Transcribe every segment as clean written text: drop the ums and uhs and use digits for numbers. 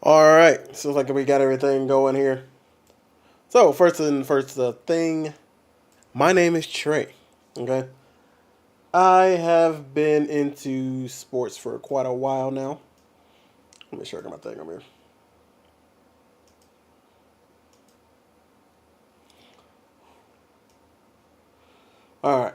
All right, so it's like we got everything going here. So first thing, my name is Trey. Okay, I have been into sports for quite a while now. Let me share my thing over here. All right,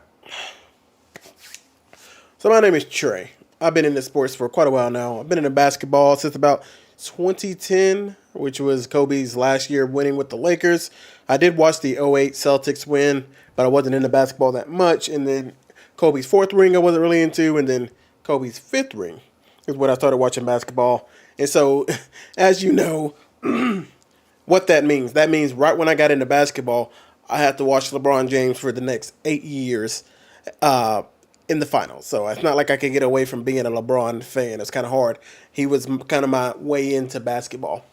so my name is Trey. I've been into sports for quite a while now. I've been into basketball since about 2010, which was Kobe's last year winning with the Lakers. I did watch the '08 Celtics win, but I wasn't into basketball that much. And then Kobe's fourth ring I wasn't really into, and then Kobe's fifth ring is when I started watching basketball. And so, as you know, what that means. That means right when I got into basketball, I had to watch LeBron James for the next 8 years uh, in the finals. So it's not like I could get away from being a LeBron fan. It's kind of hard. He was kind of my way into basketball.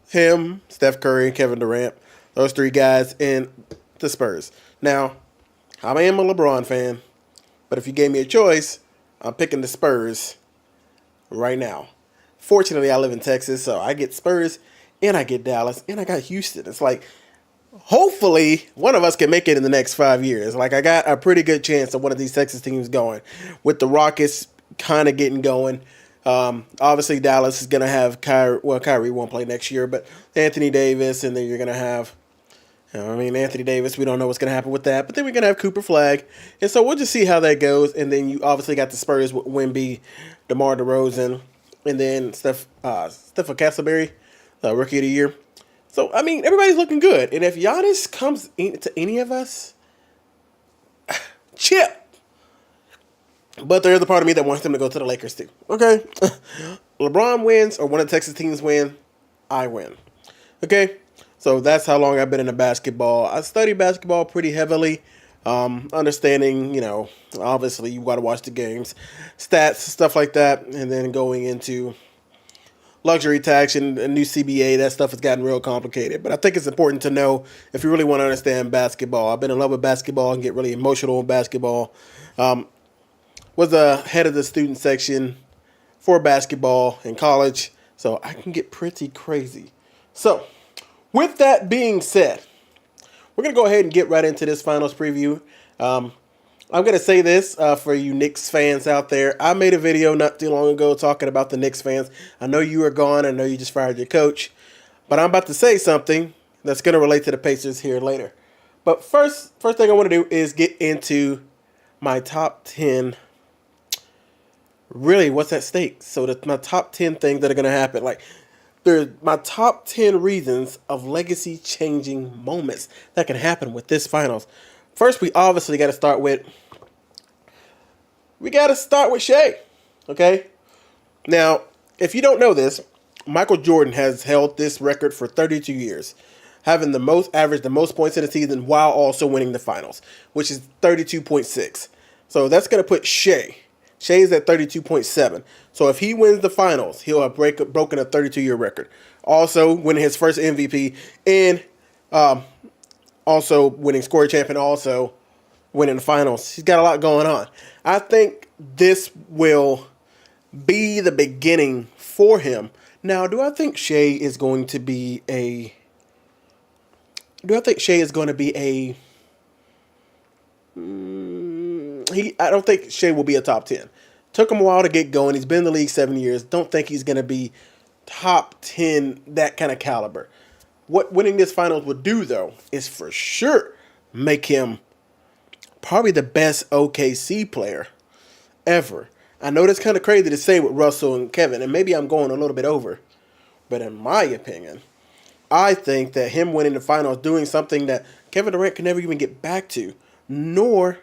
Him, Steph Curry, and Kevin Durant, those three guys, and the Spurs. Now, I am a LeBron fan, but if you gave me a choice, I'm picking the Spurs right now. Fortunately, I live in Texas, so I get Spurs and I get Dallas and I got Houston. It's like, hopefully, one of us can make it in the next 5 years. Like, I got a pretty good chance of one of these Texas teams going. With the Rockets kind of getting going. Obviously, Dallas is going to have Kyrie. Well, Kyrie won't play next year, but Anthony Davis, and then you're going to have Anthony Davis, we don't know what's going to happen with that. But then we're going to have Cooper Flag. And so we'll just see how that goes. And then you obviously got the Spurs with Wemby, DeMar DeRozan, and then Stephen Castleberry, Rookie of the Year. So, I mean, everybody's looking good. And if Giannis comes to any of us, chip. But there's a part of me that wants him to go to the Lakers too. Okay? LeBron wins or one of the Texas teams win, I win. Okay? So that's how long I've been into basketball. I study basketball pretty heavily. Understanding, obviously you got to watch the games, stats, stuff like that, and then going into luxury tax and a new CBA, that stuff has gotten real complicated. But I think it's important to know if you really want to understand basketball. I've been in love with basketball and get really emotional with basketball. Was the head of the student section for basketball in college, so I can get pretty crazy. So, with that being said, we're going to go ahead and get right into this finals preview. I'm going to say this for you Knicks fans out there. I made a video not too long ago talking about the Knicks fans. I know you are gone. I know you just fired your coach. But I'm about to say something that's going to relate to the Pacers here later. But first thing I want to do is get into my top 10. Really, what's at stake? So my top 10 things that are going to happen. Like, they're my top 10 reasons of legacy-changing moments that can happen with this finals. First, we obviously got to start with Shea, okay? Now, if you don't know this, Michael Jordan has held this record for 32 years, having the most points in a season while also winning the finals, which is 32.6. So that's going to put Shea. Shea's at 32.7. So if he wins the finals, he'll have broken a 32-year record. Also winning his first MVP and also winning scoring champion, also winning the finals. He's got a lot going on. I think this will be the beginning for him. Now, do I think Shea is going to be a... I don't think Shea will be a top 10. Took him a while to get going. He's been in the league 7 years. Don't think he's going to be top 10, that kind of caliber. What winning this finals would do, though, is for sure make him probably the best OKC player ever. I know that's kind of crazy to say with Russell and Kevin, and maybe I'm going a little bit over. But in my opinion, I think that him winning the finals, doing something that Kevin Durant could never even get back to, nor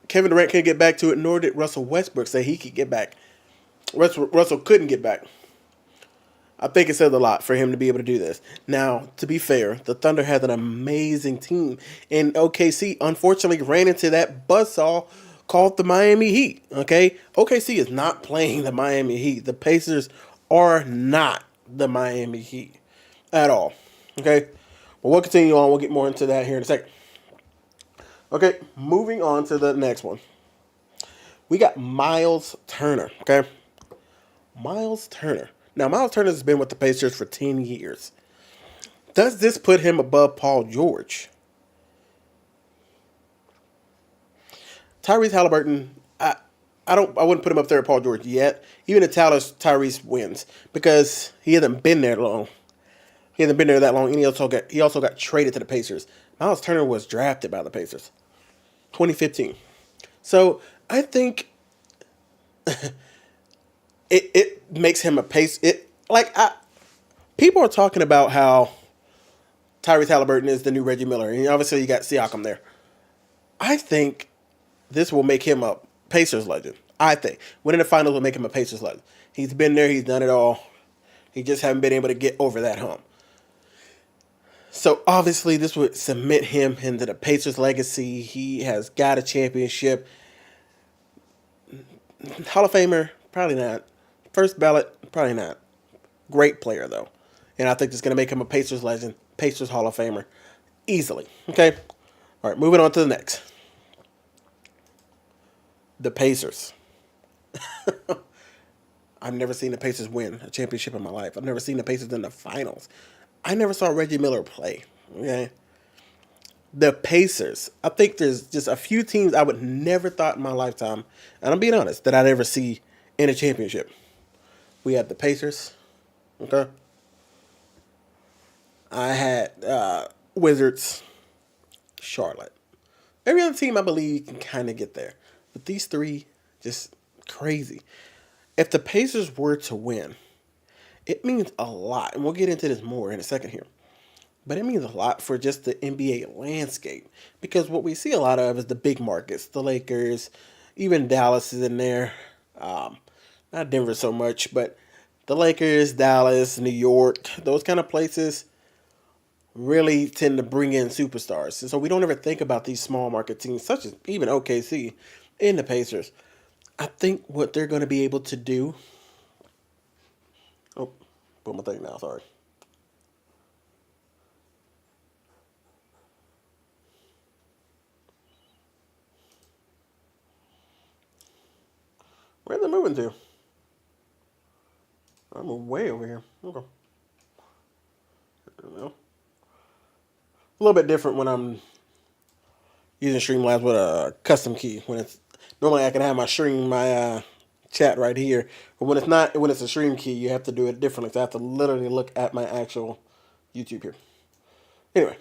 Kevin Durant can't get back to it, nor did Russell Westbrook say he could get back. Russell couldn't get back. I think it says a lot for him to be able to do this. Now, to be fair, the Thunder has an amazing team, and OKC unfortunately ran into that buzzsaw called the Miami Heat. Okay? OKC is not playing the Miami Heat. The Pacers are not the Miami Heat at all. Okay? But we'll continue on. We'll get more into that here in a second. Okay, moving on to the next one. We got Miles Turner. Okay, Miles Turner. Now, Miles Turner has been with the Pacers for 10 years. Does this put him above Paul George? Tyrese Halliburton, I wouldn't put him up there with Paul George yet. Even if Tyrese wins, because he hasn't been there long. He hasn't been there that long, and he also got traded to the Pacers. Miles Turner was drafted by the Pacers, 2015. So I think it makes him a pace. People are talking about how Tyrese Halliburton is the new Reggie Miller, and obviously you got Siakam there. I think this will make him a Pacers legend. I think winning the finals will make him a Pacers legend. He's been there. He's done it all. He just haven't been able to get over that hump. So obviously, this would cement him into the Pacers' legacy. He has got a championship. Hall of Famer, probably not. First ballot, probably not. Great player though, and I think it's going to make him a Pacers legend, Pacers Hall of Famer, easily. Okay. All right, moving on to the next. The Pacers. I've never seen the Pacers win a championship in my life. I've never seen the Pacers in the finals. I never saw Reggie Miller play. Okay. The Pacers. I think there's just a few teams I would never thought in my lifetime, and I'm being honest, that I'd ever see in a championship. We had the Pacers. Okay. I had Wizards, Charlotte. Every other team I believe can kind of get there. But these three, just crazy. If the Pacers were to win, it means a lot. And we'll get into this more in a second here. But it means a lot for just the NBA landscape. Because what we see a lot of is the big markets. The Lakers, even Dallas is in there. Not Denver so much, but the Lakers, Dallas, New York, those kind of places really tend to bring in superstars. And so we don't ever think about these small market teams, such as even OKC and the Pacers. I think what they're going to be able to do. Oh, put my thing now, sorry. Where are they moving to? I'm way over here. Okay. A little bit different when I'm using Streamlabs with a custom key. When it's normally I can have my chat right here, but when it's a stream key, you have to do it differently. So I have to literally look at my actual YouTube here. Anyway,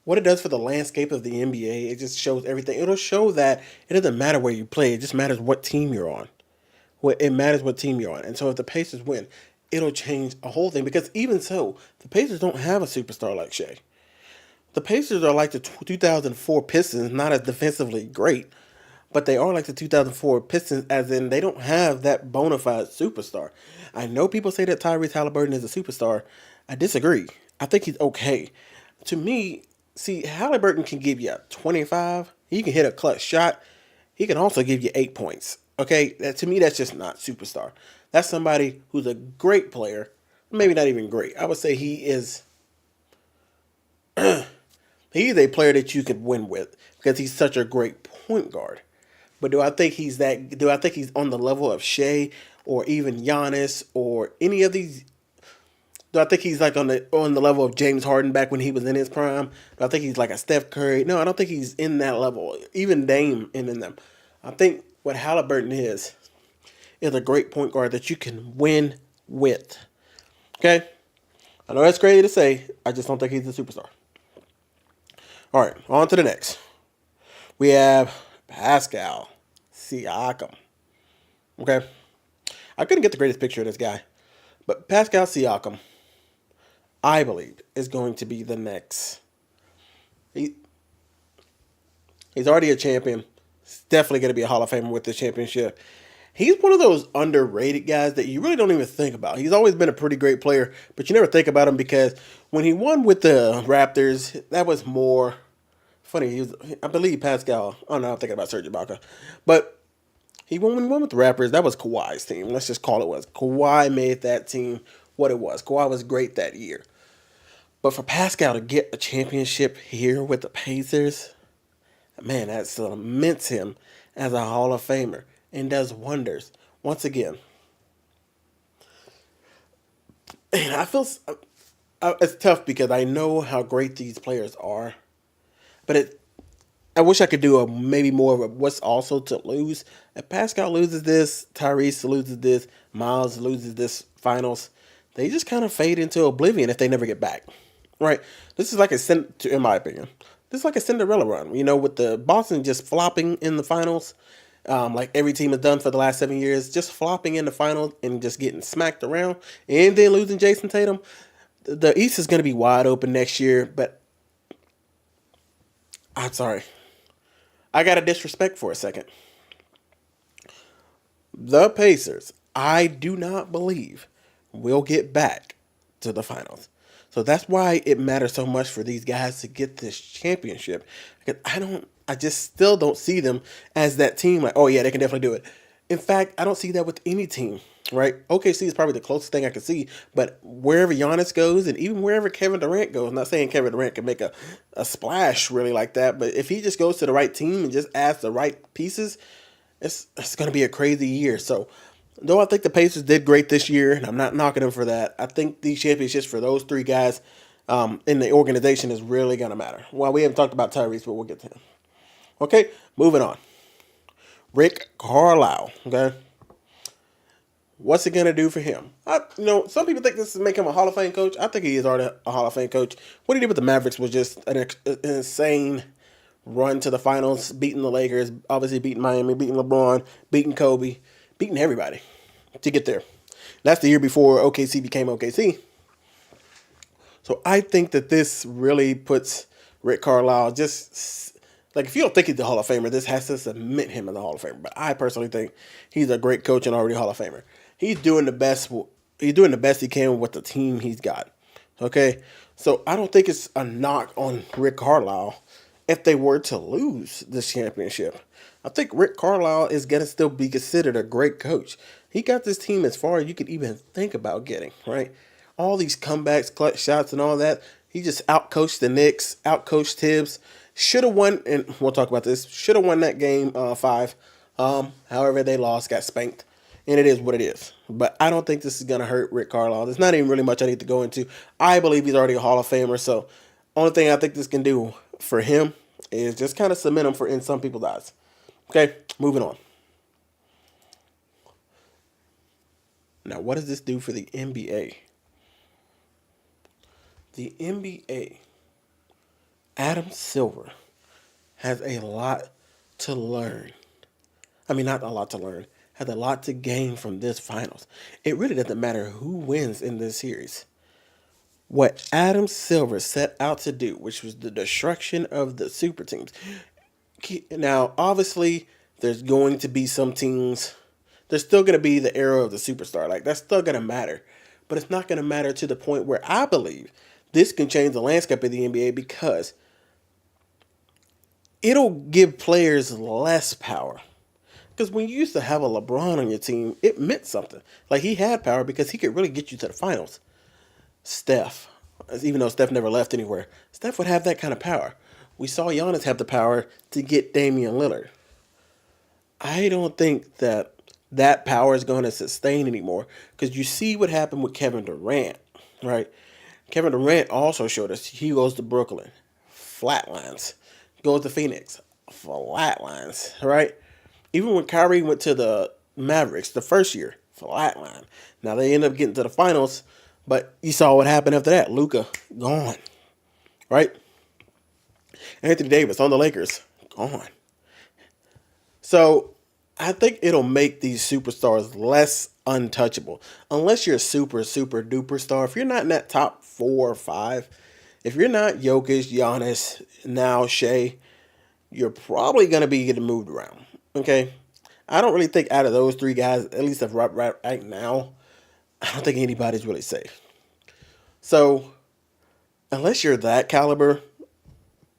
what it does for the landscape of the NBA, it just shows everything. It'll show that it doesn't matter where you play; it just matters what team you're on. It matters what team you're on, and so if the Pacers win, it'll change a whole thing. Because even so, the Pacers don't have a superstar like Shea. The Pacers are like the 2004 Pistons, not as defensively great, but they are like the 2004 Pistons, as in they don't have that bona fide superstar. I know people say that Tyrese Halliburton is a superstar. I disagree. I think he's okay. To me, see, Halliburton can give you a 25. He can hit a clutch shot. He can also give you 8 points. Okay, to me, that's just not superstar. That's somebody who's a great player. Maybe not even great. I would say he's a player that you could win with because he's such a great point guard. But do I think he's that? Do I think he's on the level of Shea or even Giannis or any of these? Do I think he's like on the level of James Harden back when he was in his prime? Do I think he's like a Steph Curry? No, I don't think he's in that level. Even Dame in them. I think what Halliburton is a great point guard that you can win with. Okay, I know that's crazy to say. I just don't think he's a superstar. All right, on to the next. We have Pascal Siakam. Okay. I couldn't get the greatest picture of this guy. But Pascal Siakam, I believe, is going to be the next. He's already a champion. He's definitely going to be a Hall of Famer with this championship. He's one of those underrated guys that you really don't even think about. He's always been a pretty great player, but you never think about him because when he won with the Raptors, that was more funny. I believe Pascal. Oh no, I'm thinking about Serge Ibaka, but when he won with the Raptors. That was Kawhi's team. Let's just call it was. Kawhi made that team what it was. Kawhi was great that year, But for Pascal to get a championship here with the Pacers, man, that cements him as a Hall of Famer and does wonders. Once again, and I feel it's tough because I know how great these players are, but I wish I could do a maybe more of a what's also to lose. If Pascal loses this, Tyrese loses this, Miles loses this finals, they just kind of fade into oblivion if they never get back. Right? This is like in my opinion, this is like a Cinderella run. With the Boston just flopping in the finals, like every team has done for the last 7 years, just flopping in the finals and just getting smacked around, and then losing Jason Tatum. The East is going to be wide open next year, but I'm sorry. I got to disrespect for a second. The Pacers, I do not believe, will get back to the finals. So that's why it matters so much for these guys to get this championship. Because I just still don't see them as that team like, oh yeah, they can definitely do it. In fact, I don't see that with any team, right? OKC is probably the closest thing I can see, but wherever Giannis goes and even wherever Kevin Durant goes, I'm not saying Kevin Durant can make a splash really like that, but if he just goes to the right team and just adds the right pieces, it's going to be a crazy year. So, though I think the Pacers did great this year, and I'm not knocking them for that, I think these championships for those three guys in the organization is really going to matter. Well, we haven't talked about Tyrese, but we'll get to him. Okay, moving on. Rick Carlisle, okay? What's it going to do for him? Some people think this is make him a Hall of Fame coach. I think he is already a Hall of Fame coach. What he did with the Mavericks was just an insane run to the finals, beating the Lakers, obviously beating Miami, beating LeBron, beating Kobe, beating everybody to get there. That's the year before OKC became OKC. So I think that this really puts Rick Carlisle just like, if you don't think he's the Hall of Famer, this has to cement him as the Hall of Famer. But I personally think he's a great coach and already Hall of Famer. He's doing the best. He's doing the best he can with the team he's got. Okay, so I don't think it's a knock on Rick Carlisle if they were to lose this championship. I think Rick Carlisle is going to still be considered a great coach. He got this team as far as you could even think about getting, right? All these comebacks, clutch shots, and all that. He just outcoached the Knicks, outcoached Tibbs. Should have won, and we'll talk about this, should have won that game 5. However, they lost, got spanked. And it is what it is. But I don't think this is going to hurt Rick Carlisle. There's not even really much I need to go into. I believe he's already a Hall of Famer. So only thing I think this can do for him is just kind of cement him for in some people's eyes. Okay, moving on. Now, what does this do for the NBA? The NBA, Adam Silver, has a lot to learn. I mean, not a lot to learn. Has a lot to gain from this finals. It really doesn't matter who wins in this series. What Adam Silver set out to do, which was the destruction of the super teams. Now, obviously, there's going to be some teams. There's still going to be the era of the superstar. Like, that's still going to matter. But it's not going to matter to the point where I believe this can change the landscape of the NBA, because it'll give players less power. Because when you used to have a LeBron on your team, it meant something. Like, he had power because he could really get you to the finals. Steph, even though Steph never left anywhere, Steph would have that kind of power. We saw Giannis have the power to get Damian Lillard. I don't think that power is going to sustain anymore, because you see what happened with Kevin Durant, right? Kevin Durant also showed us he goes to Brooklyn, flatlines. Goes to Phoenix, flatlines, right? Even when Kyrie went to the Mavericks the first year, flatline. Now they end up getting to the finals, but you saw what happened after that. Luka, gone, right? Anthony Davis on the Lakers, gone. So I think it'll make these superstars less untouchable. Unless you're a super, super duper star. If you're not in that top 4 or 5, if you're not Jokic, Giannis, now Shea, you're probably going to be getting moved around. Okay? I don't really think out of those 3 guys, at least right now, I don't think anybody's really safe. So, unless you're that caliber,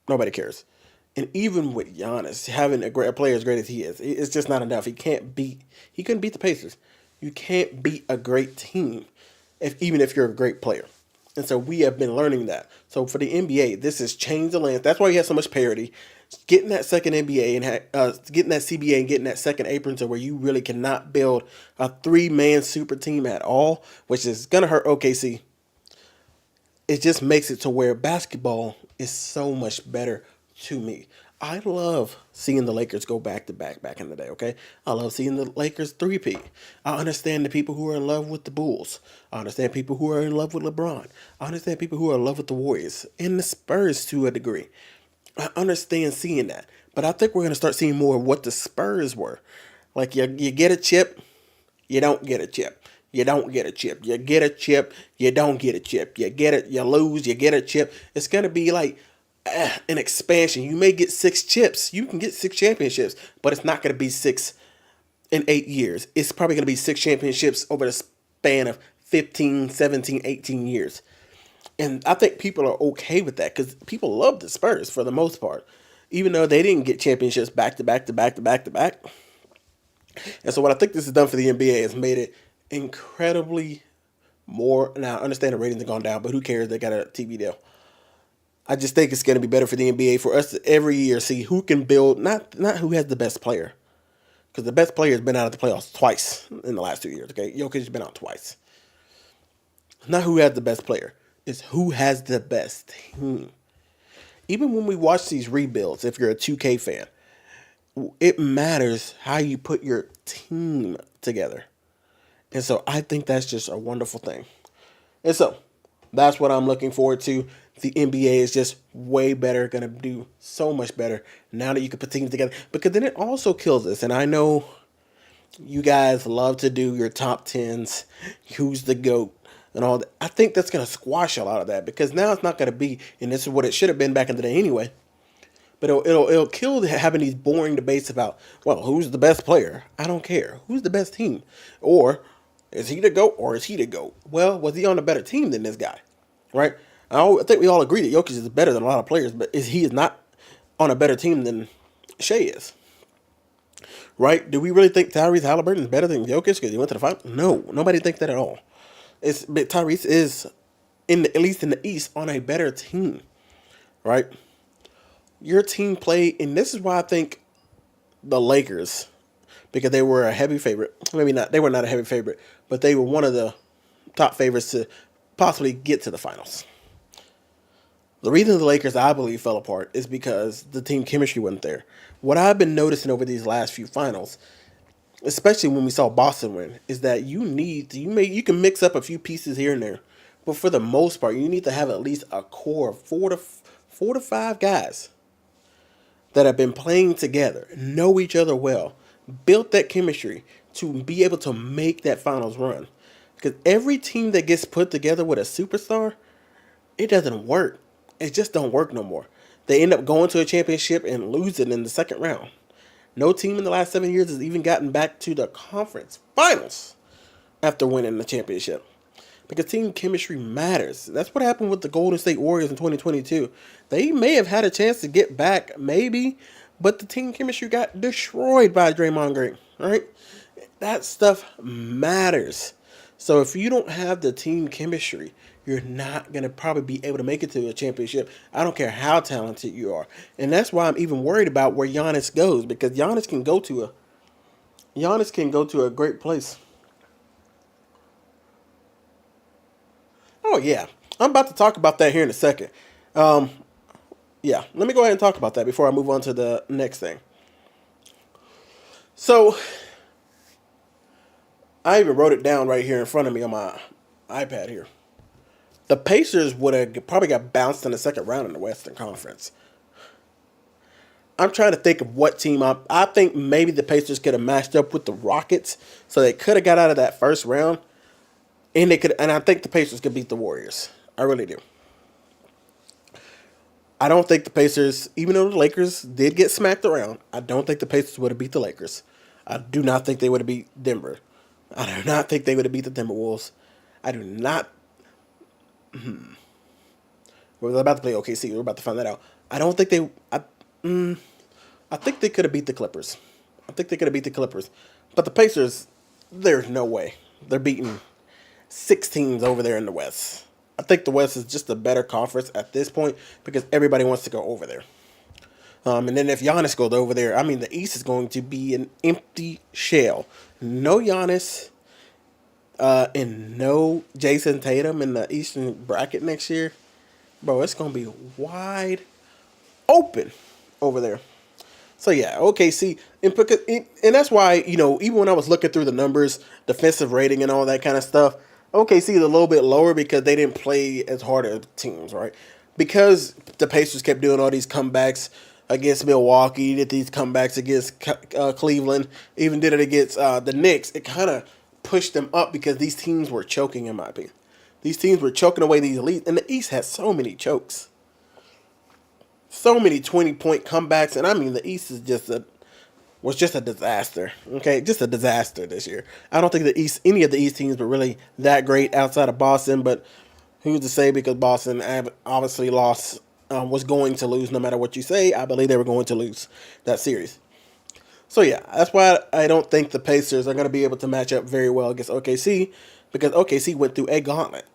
nobody cares. And even with Giannis having a player as great as he is, it's just not enough. He couldn't beat the Pacers. You can't beat a great team, even if you're a great player. And so we have been learning that. So for the NBA, this has changed the lens. That's why you have so much parity. Getting that second NBA and getting that CBA and getting that second apron to where you really cannot build a 3-man super team at all, which is going to hurt OKC. It just makes it to where basketball is so much better to me. I love seeing the Lakers go back to back in the day, okay? I love seeing the Lakers three-peat. I understand the people who are in love with the Bulls. I understand people who are in love with LeBron. I understand people who are in love with the Warriors and the Spurs to a degree. I understand seeing that. But I think we're going to start seeing more of what the Spurs were. Like, you get a chip, you don't get a chip. You don't get a chip. You get a chip, you don't get a chip. You get it, you lose, you get a chip. It's going to be like an expansion. You may get 6 chips. You can get 6 championships, but it's not going to be 6 in 8 years. It's probably going to be 6 championships over the span of 15, 17, 18 years. And I think people are okay with that because people love the Spurs for the most part, even though they didn't get championships back to back to back to back to back. And so what I think this has done for the NBA is made it incredibly more. Now, I understand the ratings have gone down, but who cares? They got a TV deal. I just think it's going to be better for the NBA for us to every year see who can build, not who has the best player. Because the best player has been out of the playoffs twice in the last 2 years, okay? Jokic has been out twice. Not who has the best player. It's who has the best team. Even when we watch these rebuilds, if you're a 2K fan, it matters how you put your team together. And so I think that's just a wonderful thing. And so that's what I'm looking forward to. The NBA is just way better, going to do so much better now that you can put teams together. Because then it also kills us. And I know you guys love to do your top 10s, who's the GOAT, and all that. I think that's going to squash a lot of that because now it's not going to be, and this is what it should have been back in the day anyway. But it'll kill having these boring debates about, well, who's the best player? I don't care. Who's the best team? Or is he the GOAT or is he the GOAT? Well, was he on a better team than this guy? Right? I think we all agree that Jokic is better than a lot of players, but he is not on a better team than Shea is. Right? Do we really think Tyrese Halliburton is better than Jokic because he went to the final? No, nobody thinks that at all. But Tyrese is, at least in the East, on a better team. Right? Your team played, and this is why I think the Lakers, because they were a heavy favorite, maybe not, they were not a heavy favorite, but they were one of the top favorites to possibly get to the finals. The reason the Lakers, I believe, fell apart is because the team chemistry wasn't there. What I've been noticing over these last few finals, especially when we saw Boston win, is that you can mix up a few pieces here and there, but for the most part, you need to have at least a core of four to five guys that have been playing together, know each other well, built that chemistry to be able to make that finals run. Because every team that gets put together with a superstar, it doesn't work. It just don't work no more. They end up going to a championship and losing in the second round. No team in the last 7 years has even gotten back to the conference finals after winning the championship. Because team chemistry matters. That's what happened with the Golden State Warriors in 2022. They may have had a chance to get back, maybe, but the team chemistry got destroyed by Draymond Green, right? That stuff matters. So if you don't have the team chemistry, you're not going to probably be able to make it to a championship. I don't care how talented you are. And that's why I'm even worried about where Giannis goes, because Giannis can go to a great place. Oh, yeah. I'm about to talk about that here in a second. Yeah, let me go ahead and talk about that before I move on to the next thing. So, I even wrote it down right here in front of me on my iPad here. The Pacers would have probably got bounced in the second round in the Western Conference. I'm trying to think of what team I think maybe the Pacers could have matched up with the Rockets, so they could have got out of that first round. And I think the Pacers could beat the Warriors. I really do. I don't think the Pacers, even though the Lakers did get smacked around, I don't think the Pacers would have beat the Lakers. I do not think they would have beat Denver. I do not think they would have beat the Timberwolves. I do not. We're about to play OKC. We're about to find that out. I don't think they. I think they could have beat the Clippers. But the Pacers, there's no way. They're beating 6 teams over there in the West. I think the West is just a better conference at this point because everybody wants to go over there. And then if Giannis goes over there, I mean, the East is going to be an empty shell. No Giannis, and no Jason Tatum in the Eastern bracket next year. Bro, it's going to be wide open over there. So yeah, OKC, and that's why, even when I was looking through the numbers, defensive rating and all that kind of stuff, OKC is a little bit lower because they didn't play as hard as teams, right? Because the Pacers kept doing all these comebacks against Milwaukee, did these comebacks against Cleveland, even did it against the Knicks. It kind of pushed them up because these teams were choking, in my opinion. These teams were choking away these elites, and the East had so many chokes. So many 20-point comebacks, and I mean the East is was just a disaster. Okay, just a disaster this year. I don't think any of the East teams were really that great outside of Boston, but who's to say, because Boston obviously lost, was going to lose no matter what you say. I believe they were going to lose that series. So yeah, that's why I don't think the Pacers are going to be able to match up very well against OKC, because OKC went through a gauntlet.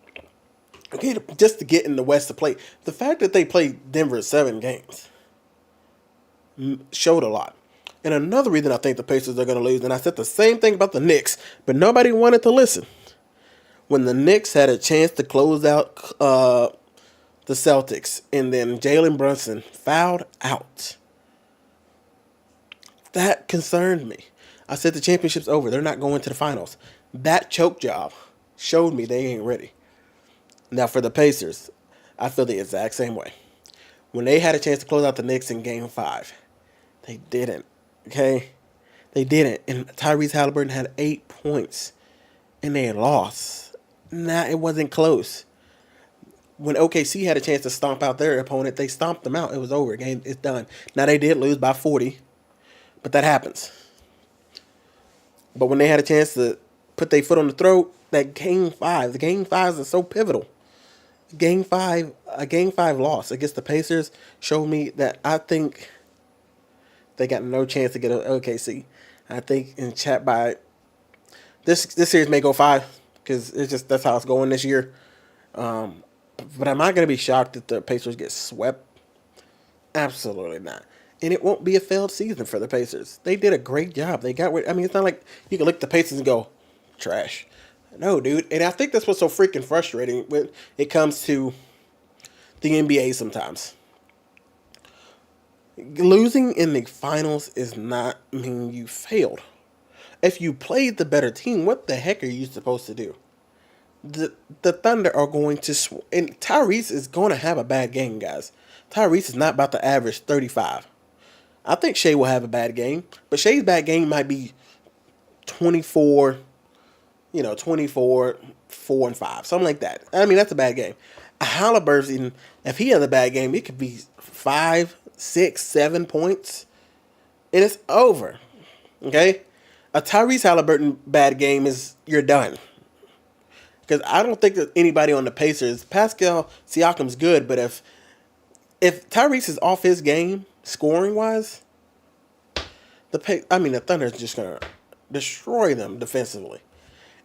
Okay, just to get in the West to play. The fact that they played Denver 7 games showed a lot. And another reason I think the Pacers are going to lose, and I said the same thing about the Knicks, but nobody wanted to listen. When the Knicks had a chance to close out the Celtics, and then Jalen Brunson fouled out, that concerned me. I said the championship's over. They're not going to the finals. That choke job showed me they ain't ready. Now, for the Pacers, I feel the exact same way. When they had a chance to close out the Knicks in Game 5, they didn't. Okay? They didn't. And Tyrese Halliburton had 8 points, and they lost. Nah, it wasn't close. When OKC had a chance to stomp out their opponent, they stomped them out. It was over. Game is done. Now, they did lose by 40, but that happens. But when they had a chance to put their foot on the throat, the Game 5s are so pivotal. A Game 5 loss against the Pacers showed me that I think they got no chance to get an OKC. I think in chat by this series may go 5 because that's how it's going this year. But am I going to be shocked if the Pacers get swept? Absolutely not. And it won't be a failed season for the Pacers. They did a great job. It's not like you can look at the Pacers and go, trash. No, dude. And I think that's what's so freaking frustrating when it comes to the NBA sometimes. Losing in the finals is not mean you failed. If you played the better team, what the heck are you supposed to do? The Thunder are going to... And Tyrese is going to have a bad game, guys. Tyrese is not about to average 35. I think Shea will have a bad game. But Shea's bad game might be 24... 24, 4, and 5. Something like that. I mean, that's a bad game. Halliburton, if he has a bad game, it could be 5, 6, 7 points. And it's over. Okay? A Tyrese Halliburton bad game is, you're done. Because I don't think that anybody on the Pacers, Pascal Siakam's good, but if Tyrese is off his game, scoring-wise, the Thunder is just going to destroy them defensively.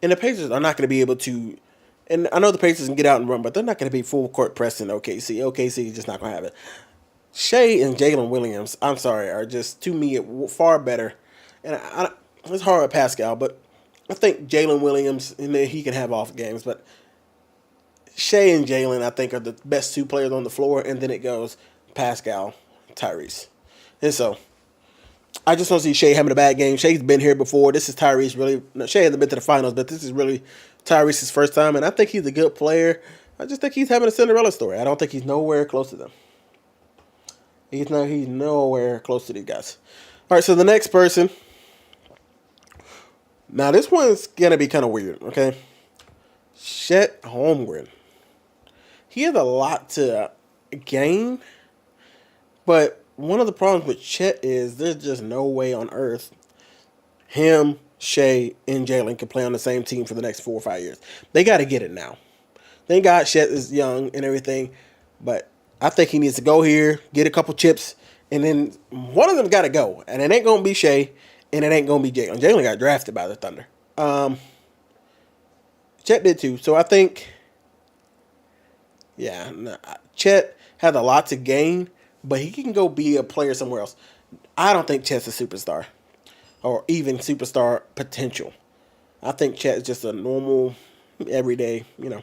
And the Pacers are not going to be able to, and I know the Pacers can get out and run, but they're not going to be full court pressing OKC. OKC is just not going to have it. Shea and Jalen Williams, I'm sorry, are just, to me, far better. And it's hard with Pascal, but I think Jalen Williams, and he can have off games, but Shea and Jalen, I think, are the best 2 players on the floor, and then it goes Pascal, Tyrese. And so, I just don't see Shea having a bad game. Shea's been here before. This is Tyrese really. No, Shea hasn't been to the finals, but this is really Tyrese's first time, and I think he's a good player. I just think he's having a Cinderella story. I don't think he's nowhere close to them. He's nowhere close to these guys. All right, so the next person. Now, this one's going to be kind of weird, okay? Chet Holmgren. He has a lot to gain, but one of the problems with Chet is there's just no way on earth him, Shea, and Jalen can play on the same team for the next 4 or 5 years. They got to get it now. Thank God Chet is young and everything, but I think he needs to go here, get a couple chips, and then one of them got to go. And it ain't going to be Shea, and it ain't going to be Jalen. Jalen got drafted by the Thunder. Chet did too. So I think Yeah, nah, Chet has a lot to gain, but he can go be a player somewhere else. I don't think Chet's a superstar or even superstar potential. I think Chet is just a normal, everyday. I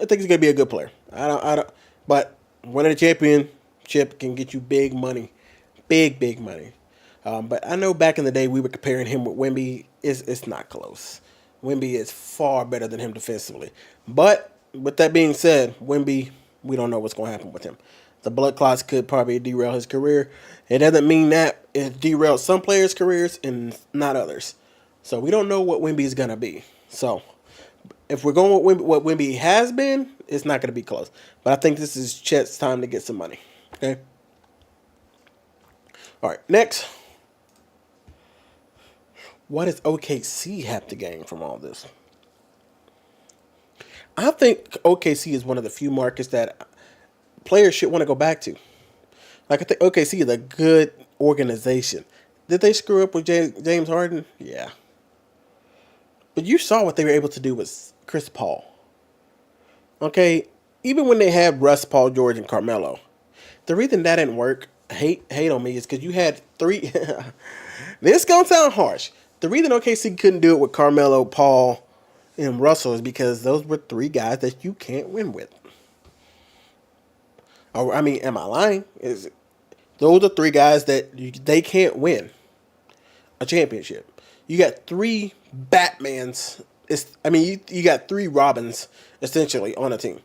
think he's gonna be a good player. I don't. But winning a championship can get you big money, big money. But I know back in the day we were comparing him with Wemby. It's not close. Wemby is far better than him defensively. But with that being said, Wemby, we don't know what's going to happen with him. The blood clots could probably derail his career. It doesn't mean that it derailed some players' careers and not others. So we don't know what Wemby is going to be. So if we're going with what Wemby has been, it's not going to be close. But I think this is Chet's time to get some money. Okay. All right. Next, what does OKC have to gain from all this? I think OKC is one of the few markets that players should want to go back to. Like I think OKC is a good organization. Did they screw up with James Harden? Yeah. But you saw what they were able to do with Chris Paul. Okay, even when they had Russ, Paul George, and Carmelo, the reason that didn't work, hate on me, is because you had three. This gonna sound harsh. The reason OKC couldn't do it with Carmelo, Paul, and Russell is because those were three guys that you can't win with. Or I mean, am I lying? Those are three guys that they can't win a championship. You got three Batmans. You got three Robins essentially on a team.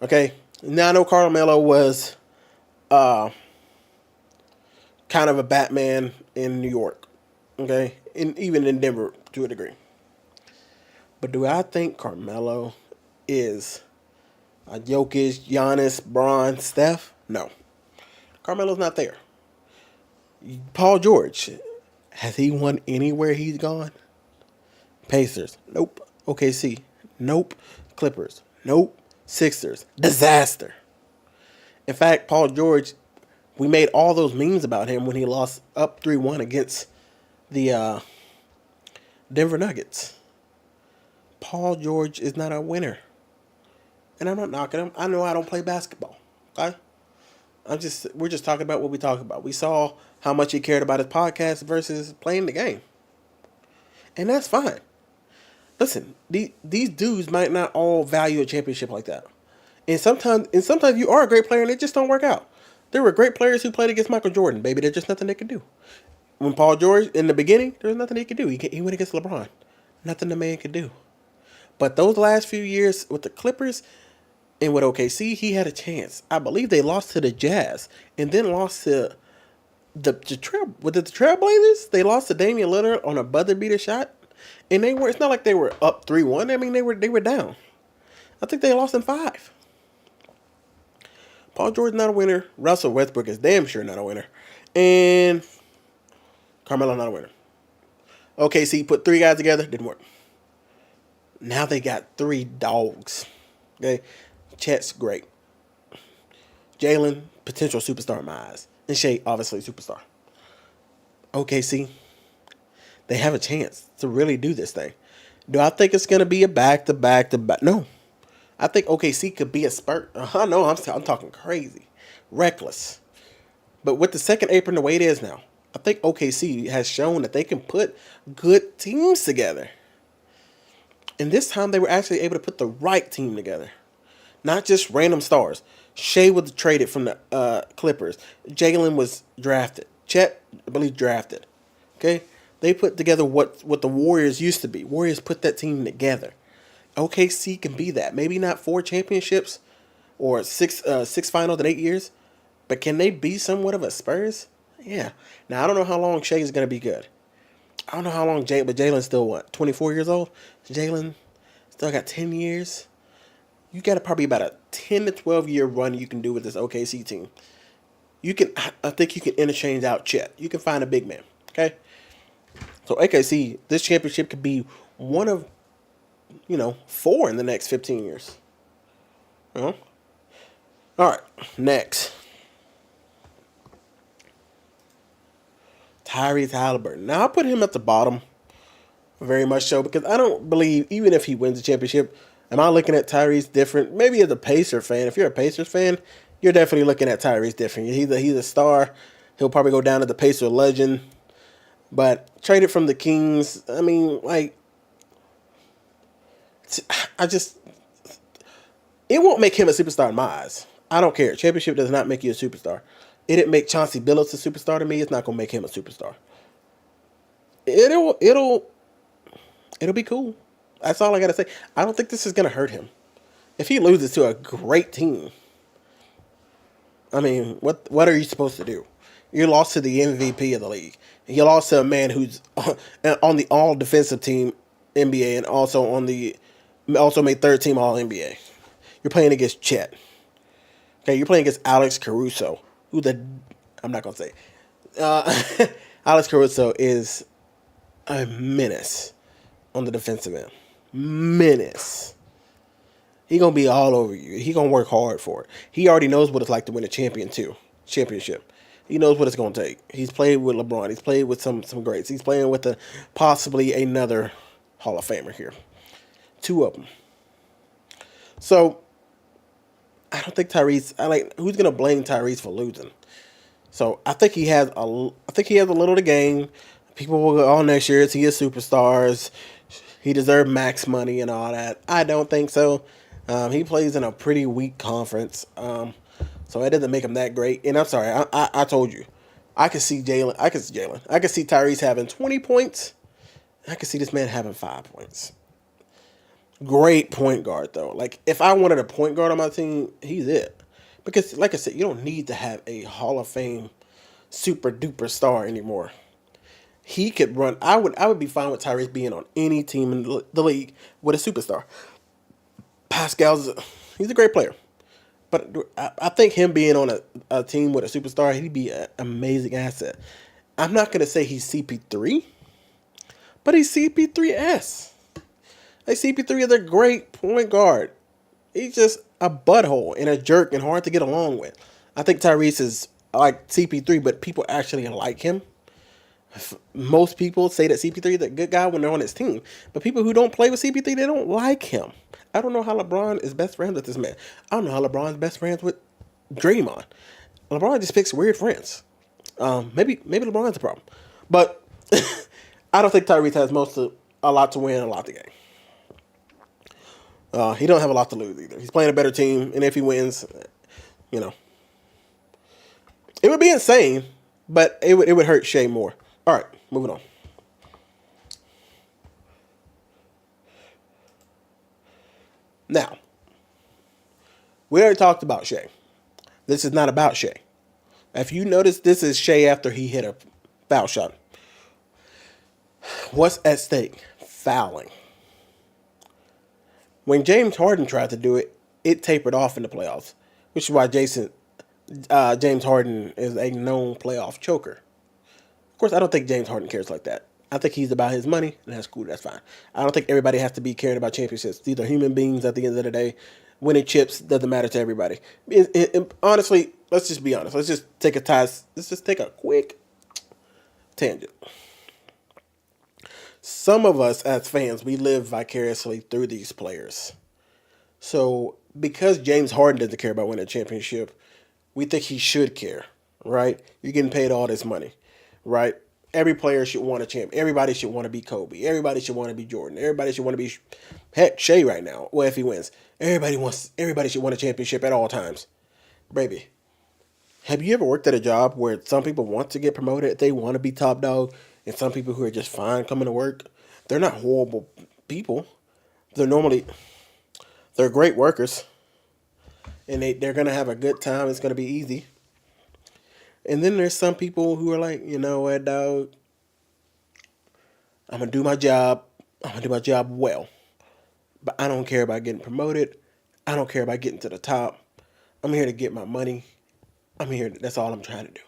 Okay, now I know Carmelo was kind of a Batman in New York. Okay, and even in Denver to a degree. But do I think Carmelo is a Jokic, Giannis, Bron, Steph? No, Carmelo's not there. Paul George, has he won anywhere he's gone? Pacers, nope. OKC, nope. Clippers, nope. Sixers, disaster. In fact, Paul George, we made all those memes about him when he lost up 3-1 against the Denver Nuggets. Paul George is not a winner. And I'm not knocking him. I know I don't play basketball. Okay? We're just talking about what we talk about. We saw how much he cared about his podcast versus playing the game. And that's fine. Listen, these dudes might not all value a championship like that. And sometimes you are a great player and it just don't work out. There were great players who played against Michael Jordan, baby. There's just nothing they could do. When Paul George, in the beginning, there was nothing he could do. He went against LeBron. Nothing the man could do. But those last few years with the Clippers and with OKC, he had a chance. I believe they lost to the Jazz and then lost to the Trailblazers. They lost to Damian Lillard on a buzzer beater shot. And they were. It's not like they were up 3-1. I mean, they were down. I think they lost in 5. Paul George's not a winner. Russell Westbrook is damn sure not a winner. And Carmelo not a winner. OKC put 3 guys together. Didn't work. Now they got 3 dogs. Okay? Chet's great. Jalen, potential superstar in my eyes. And Shea, obviously superstar. OKC, they have a chance to really do this thing. Do I think it's going to be a back-to-back-to-back? No. I think OKC could be a spurt. I know I'm talking crazy. Reckless. But with the second apron the way it is now, I think OKC has shown that they can put good teams together. And this time they were actually able to put the right team together. Not just random stars. Shea was traded from the Clippers. Jalen was drafted. Chet, I believe, drafted. Okay? They put together what the Warriors used to be. Warriors put that team together. OKC can be that. Maybe not 4 championships or 6 finals in 8 years. But can they be somewhat of a Spurs? Yeah. Now, I don't know how long Shea is going to be good. I don't know how long but Jalen's still, 24 years old? Jalen still got 10 years. You got probably about a 10 to 12 year run you can do with this OKC team. I think you can interchange out Chet. You can find a big man. Okay? So OKC, this championship could be one of, 4 in the next 15 years. All right, next. Tyrese Halliburton. Now, I put him at the bottom, very much so, because I don't believe, even if he wins the championship, Am I looking at Tyrese different? Maybe as a Pacer fan. If you're a Pacers fan, you're definitely looking at Tyrese different. He's a star. He'll probably go down as the Pacer legend. But traded from the Kings, I mean, like, I just, it won't make him a superstar in my eyes. I don't care. Championship does not make you a superstar. It didn't make Chauncey Billups a superstar to me. It's not gonna make him a superstar. It'll be cool. That's all I gotta say. I don't think this is gonna hurt him. If he loses to a great team, I mean, what are you supposed to do? You lost to the MVP of the league. You lost to a man who's on the All Defensive Team NBA and also made third team All NBA. You're playing against Chet. Okay, you're playing against Alex Caruso, I'm not gonna say. Uh, Alex Caruso is a menace on the defensive end. Menace. He gonna be all over you. He gonna work hard for it. He already knows what it's like to win a championship. He knows what it's gonna take. He's played with LeBron. He's played with some greats. He's playing with possibly another Hall of Famer here. Two of them. So I don't think Tyrese. Who's gonna blame Tyrese for losing? So I think he has a little to gain. People will go, oh, next year he is superstars. He deserved max money and all that. I don't think so. He plays in a pretty weak conference, so that doesn't make him that great. And I'm sorry, I told you, I could see Jalen. I could see Tyrese having 20 points. I could see this man having 5 points. Great point guard though. Like if I wanted a point guard on my team, he's it. Because like I said, you don't need to have a Hall of Fame super duper star anymore. He could run. I would be fine with Tyrese being on any team in the league with a superstar. He's a great player. But I think him being on a team with a superstar, he'd be an amazing asset. I'm not going to say he's CP3, but he's CP3S. Like CP3 is a great point guard. He's just a butthole and a jerk and hard to get along with. I think Tyrese is like CP3, but people actually like him. Most people say that CP3 is a good guy when they're on his team. But people who don't play with CP3, they don't like him. I don't know how LeBron is best friends with this man. I don't know how LeBron's best friends with Draymond. LeBron just picks weird friends. Maybe LeBron's the problem. But I don't think Tyrese has a lot to win, a lot to gain. He don't have a lot to lose either. He's playing a better team, and if he wins, you know, it would be insane, but it would hurt Shea more. All right, moving on. Now, we already talked about Shea. This is not about Shea. If you notice, this is Shea after he hit a foul shot. What's at stake? Fouling. When James Harden tried to do it, it tapered off in the playoffs, which is why James Harden is a known playoff choker. Of course, I don't think James Harden cares like that. I think he's about his money, and that's cool. That's fine. I don't think everybody has to be caring about championships. These are human beings at the end of the day. Winning chips doesn't matter to everybody. Honestly, let's just be honest. Let's just take a quick tangent. Some of us as fans, we live vicariously through these players. So because James Harden doesn't care about winning a championship, we think he should care, right? You're getting paid all this money, right? Every player should want a champ. Everybody should want to be Kobe. Everybody should want to be Jordan. Everybody should want to be Shea right now. Well, if he wins, everybody should want a championship at all times. Baby, have you ever worked at a job where some people want to get promoted, they want to be top dog, and some people who are just fine coming to work, they're not horrible people. They're great workers, and they're going to have a good time. It's going to be easy. And then there's some people who are like, you know what, dog, I'm going to do my job. I'm going to do my job well. But I don't care about getting promoted. I don't care about getting to the top. I'm here to get my money. That's all I'm trying to do.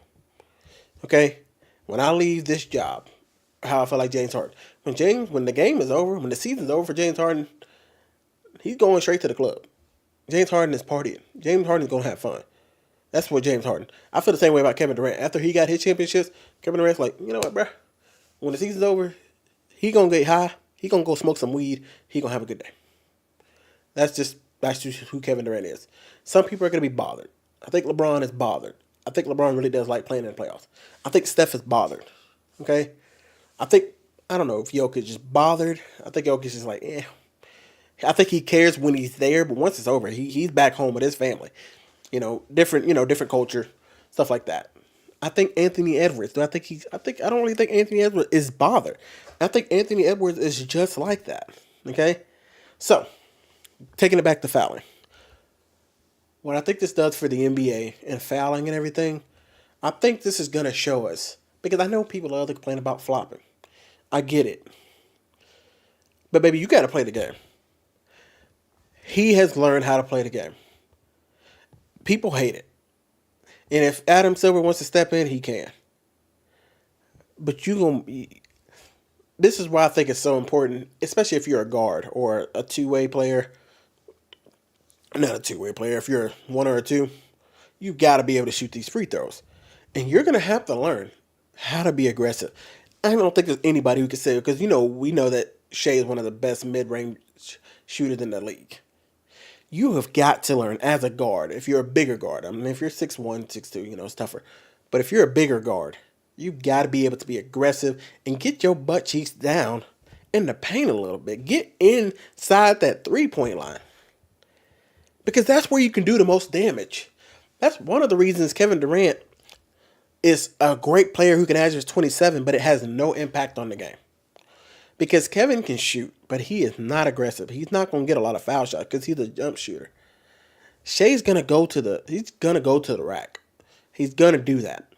Okay? When I leave this job, how I feel like James Harden. When the game is over, when the season's over for James Harden, he's going straight to the club. James Harden is partying. James Harden's going to have fun. That's what James Harden. I feel the same way about Kevin Durant. After he got his championships, Kevin Durant's like, you know what, bro? When the season's over, he going to get high. He going to go smoke some weed. He going to have a good day. That's just who Kevin Durant is. Some people are going to be bothered. I think LeBron is bothered. I think LeBron really does like playing in the playoffs. I think Steph is bothered. Okay, I think I don't know if Jokic is bothered. I think Jokic is like, eh. I think he cares when he's there, but once it's over, he's back home with his family. Different culture, stuff like that. I think Anthony Edwards. Do I think he's? I don't really think Anthony Edwards is bothered. I think Anthony Edwards is just like that. Okay, so taking it back to fouling. What I think this does for the NBA and fouling and everything, I think this is gonna show us because I know people love to complain about flopping. I get it, but baby, you got to play the game. He has learned how to play the game. People hate it. And if Adam Silver wants to step in, he can. But this is why I think it's so important, especially if you're a guard or a two-way player. Not a two-way player. If you're one or a two, you got to be able to shoot these free throws. And you're going to have to learn how to be aggressive. I don't think there's anybody who can say, because we know that Shea is one of the best mid-range shooters in the league. You have got to learn as a guard, if you're a bigger guard. I mean, if you're 6'1", 6'2", it's tougher. But if you're a bigger guard, you've got to be able to be aggressive and get your butt cheeks down in the paint a little bit. Get inside that three-point line. Because that's where you can do the most damage. That's one of the reasons Kevin Durant is a great player who can average 27, but it has no impact on the game. Because Kevin can shoot, but he is not aggressive. He's not going to get a lot of foul shots because he's a jump shooter. Shay's going to go to the rack. He's going to do that.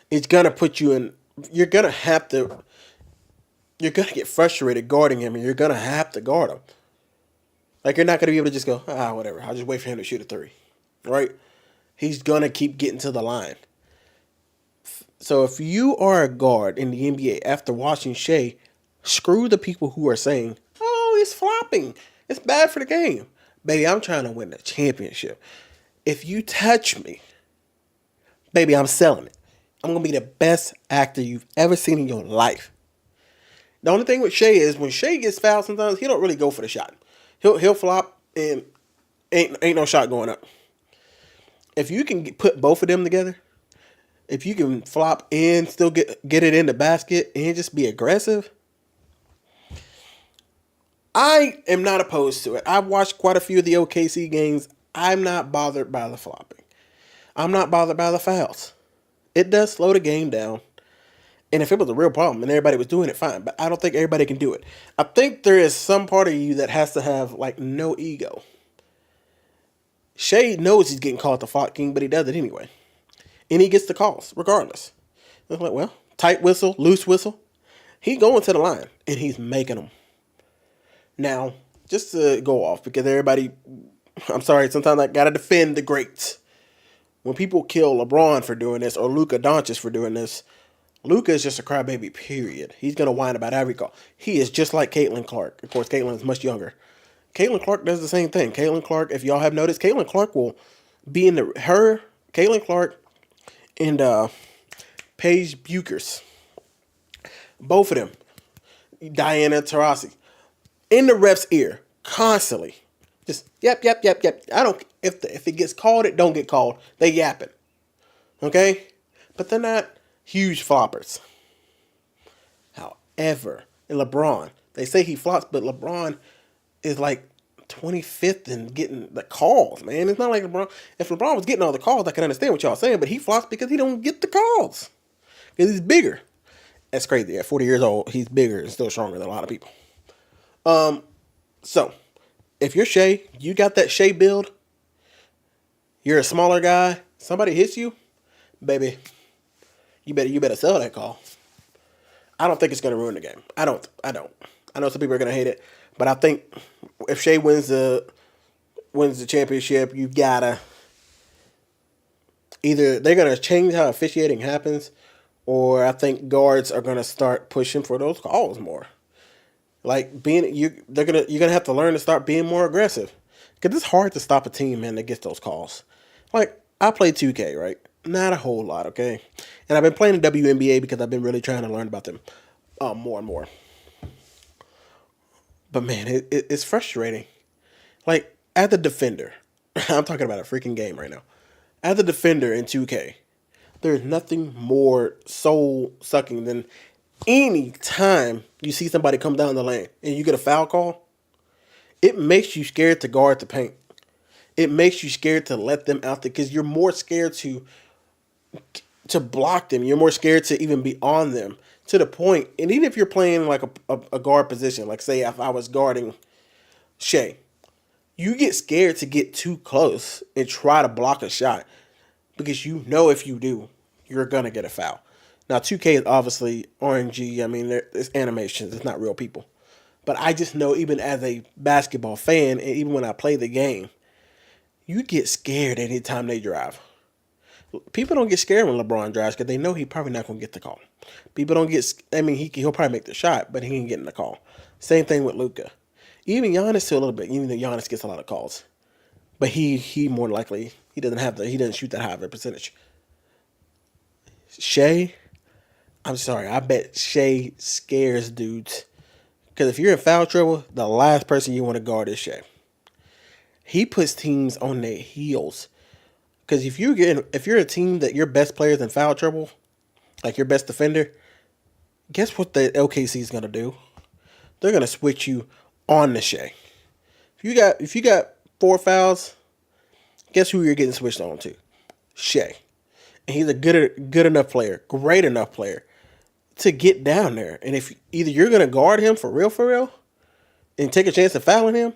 He's going to put you in. You're going to get frustrated guarding him, and you're going to have to guard him. Like, you're not going to be able to just go, whatever. I'll just wait for him to shoot a three. Right? He's going to keep getting to the line. So if you are a guard in the NBA after watching Shea, screw the people who are saying, oh, he's flopping. It's bad for the game. Baby, I'm trying to win the championship. If you touch me, baby, I'm selling it. I'm going to be the best actor you've ever seen in your life. The only thing with Shea is when Shea gets fouled sometimes, he don't really go for the shot. He'll flop and ain't no shot going up. If you can put both of them together, if you can flop and still get it in the basket and just be aggressive, I am not opposed to it. I've watched quite a few of the OKC games. I'm not bothered by the flopping. I'm not bothered by the fouls. It does slow the game down. And if it was a real problem and everybody was doing it, fine. But I don't think everybody can do it. I think there is some part of you that has to have, like, no ego. Shea knows he's getting called the Flop King, but he does it anyway. And he gets the calls, regardless. It's like, well, tight whistle, loose whistle. He's going to the line, and he's making them. Now, just to go off, because everybody, I'm sorry, sometimes I got to defend the greats. When people kill LeBron for doing this, or Luka Doncic for doing this, Luka is just a crybaby, period. He's going to whine about every call. He is just like Caitlin Clark. Of course, Caitlin is much younger. Caitlin Clark does the same thing. Caitlin Clark, if y'all have noticed, Caitlin Clark will be in Caitlin Clark and Paige Buchers. Both of them. Diana Taurasi. In the ref's ear. Constantly. Just, yep. I don't, if it gets called, it don't get called. They yapping. Okay? But they're not huge floppers. However, in LeBron, they say he flops, but LeBron is like 25th in getting the calls, man. It's not like LeBron. If LeBron was getting all the calls, I can understand what y'all saying, but he flops because he don't get the calls. Because he's bigger. That's crazy. At 40 years old, he's bigger and still stronger than a lot of people. So, if you're Shea, you got that Shea build, you're a smaller guy, somebody hits you, baby, you better sell that call. I don't think it's going to ruin the game. I don't. I know some people are going to hate it, but I think if Shea wins the championship, you gotta either they're going to change how officiating happens, or I think guards are going to start pushing for those calls more. Like you're gonna have to learn to start being more aggressive, because it's hard to stop a team, man, that gets those calls. Like, I play 2K, right? Not a whole lot, okay? And I've been playing the WNBA because I've been really trying to learn about them more and more. But man, it's frustrating. Like, as a defender, I'm talking about a freaking game right now. As a defender in 2K, there's nothing more soul sucking than any time you see somebody come down the lane and you get a foul call. It makes you scared to guard the paint. It makes you scared to let them out there because you're more scared to block them. You're more scared to even be on them to the point. And even if you're playing like a guard position, like say if I was guarding Shea, you get scared to get too close and try to block a shot because you know if you do, you're gonna get a foul. Now 2K is obviously RNG. I mean, it's animations. It's not real people. But I just know even as a basketball fan, and even when I play the game, you get scared anytime they drive. People don't get scared when LeBron drives because they know he probably not going to get the call. People don't get. I mean, he'll probably make the shot, but he ain't getting the call. Same thing with Luka. Even Giannis too a little bit. Even though Giannis gets a lot of calls, but he more likely he doesn't shoot that high of a percentage. Shea, I'm sorry, I bet Shea scares dudes because if you're in foul trouble, the last person you want to guard is Shea. He puts teams on their heels. Because if you're a team that your best player is in foul trouble, like your best defender, guess what the LKC is gonna do? They're gonna switch you on the Shea. If you got 4 fouls, guess who you're getting switched on to? Shea. And he's a good enough player, great enough player to get down there. And if either you're gonna guard him for real, and take a chance of fouling him,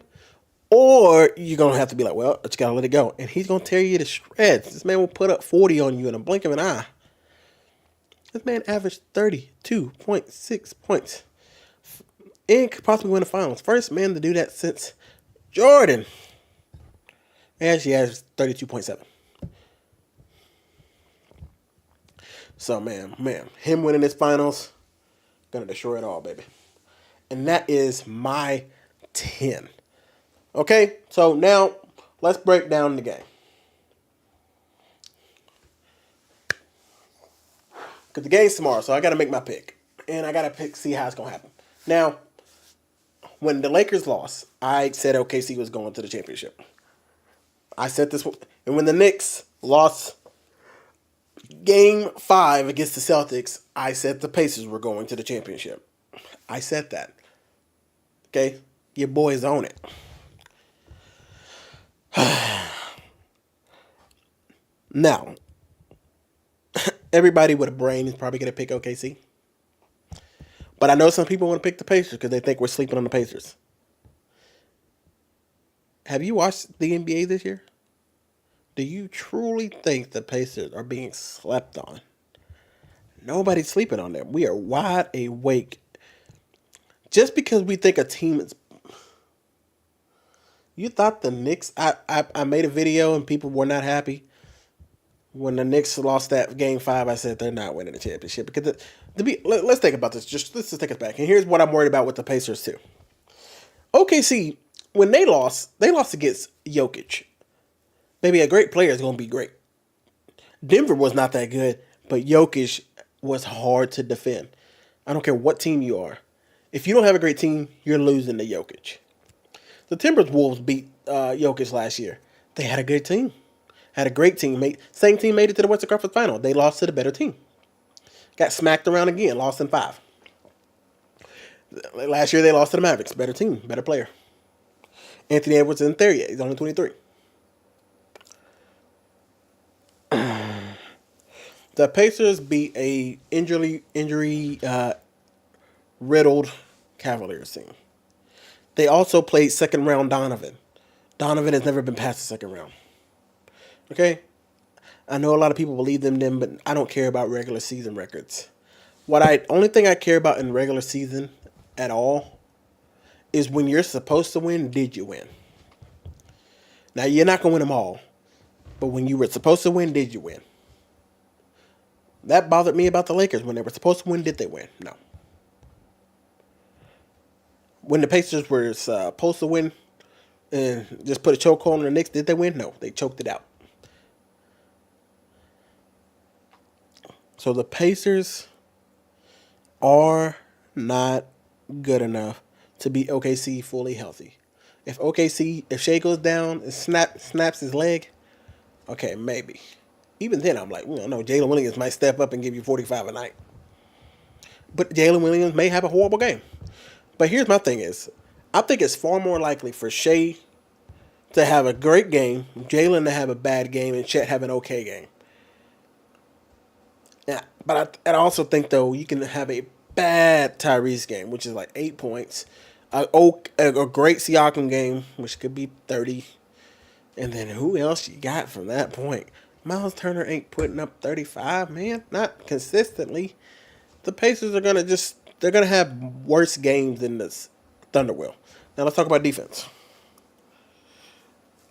or you're going to have to be like, well, I just got to let it go. And he's going to tear you to shreds. This man will put up 40 on you in a blink of an eye. This man averaged 32.6 points. And could possibly win the finals. First man to do that since Jordan. Actually averaged 32.7. So, man, him winning this finals, going to destroy it all, baby. And that is my 10. Okay, so now let's break down the game. Because the game's tomorrow, so I got to make my pick. And I got to see how it's going to happen. Now, when the Lakers lost, I said OKC was going to the championship. I said this. And when the Knicks lost Game 5 against the Celtics, I said the Pacers were going to the championship. I said that. Okay? Your boys own it. Now, everybody with a brain is probably going to pick OKC. But I know some people want to pick the Pacers because they think we're sleeping on the Pacers. Have you watched the NBA this year? Do you truly think the Pacers are being slept on? Nobody's sleeping on them. We are wide awake. Just because we think a team is... You thought the Knicks... I made a video and people were not happy. When the Knicks lost that Game 5, I said they're not winning the championship. Because let's think about this. Let's just take us back. And here's what I'm worried about with the Pacers too. OKC, when they lost against Jokic. Maybe a great player is going to be great. Denver was not that good, but Jokic was hard to defend. I don't care what team you are. If you don't have a great team, you're losing to Jokic. The Timberwolves beat Jokic last year. They had a good team. Had a great team. Same team made it to the Western Conference Final. They lost to the better team. Got smacked around again. Lost in 5. Last year they lost to the Mavericks. Better team. Better player. Anthony Edwards isn't there yet. He's only 23. The Pacers beat a injury riddled Cavaliers team. They also played second round Donovan. Donovan has never been past the second round. Okay? I know a lot of people believe them, but I don't care about regular season records. Only thing I care about in regular season at all is when you're supposed to win, did you win? Now, you're not going to win them all, but when you were supposed to win, did you win? That bothered me about the Lakers. When they were supposed to win, did they win? No. When the Pacers were supposed to win and just put a chokehold on the Knicks, did they win? No, they choked it out. So the Pacers are not good enough to beat OKC fully healthy. If OKC, if Shea goes down and snaps his leg, okay, maybe. Even then, I'm like, no, Jalen Williams might step up and give you 45 a night. But Jalen Williams may have a horrible game. But here's my thing is, I think it's far more likely for Shea to have a great game, Jalen to have a bad game, and Chet have an okay game. Yeah, but I also think, though, you can have a bad Tyrese game, which is like 8 points, a great Siakam game, which could be 30, and then who else you got from that point? Miles Turner ain't putting up 35, man, not consistently. The Pacers are they're gonna have worse games than this Thunder will. Now let's talk about defense.